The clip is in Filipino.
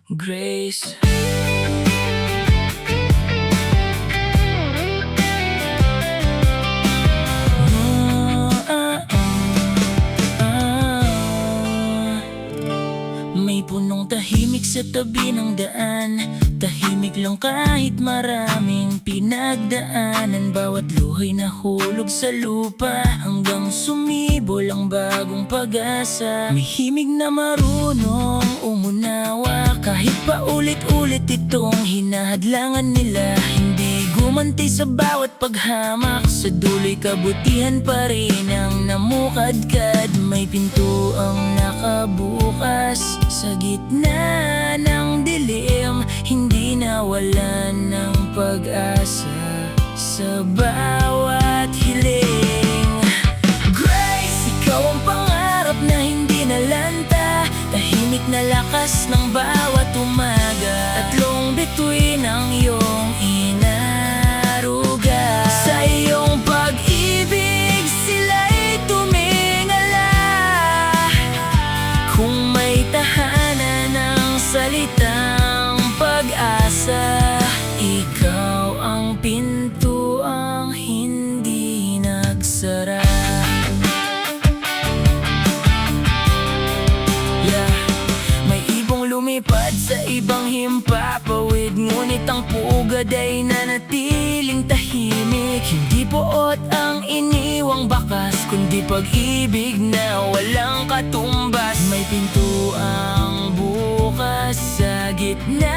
Grace. May punong tahimik sa tabi ng daan. Tahimik lang kahit maraming pinagdaanan. Bawat luhoy nahulog sa lupa hanggang sumibol ang bagong pag-asa. May himig na marunong umunawa kahit pa ulit-ulit itong hinahadlangan nila. Hindi gumanti sa bawat paghamak, sa dulo'y kabutihan pa rin ang namukadkad. May pinto ang nakabukas sa gitna ng dilim, hindi nawalan ng pag-asa sa bawat hiling. Grace, ikaw ang pangarap na hindi nalanta, tahimik na lakas ng bawat umaga. Tatlong bituin ang iyong inaruga. Sa iyong pag-ibig sila'y tumingala. Kung may tahanan ng salitang pag-asa, ikaw ang pintuang hindi nagsara. May ibong lumipad sa ibang himpapawid, ngunit ang pugad ay nanatiling tahimik. Hindi poot ang iniwang bakas, kundi pag-ibig na walang katumbas. May pinto ang bukas sa gitna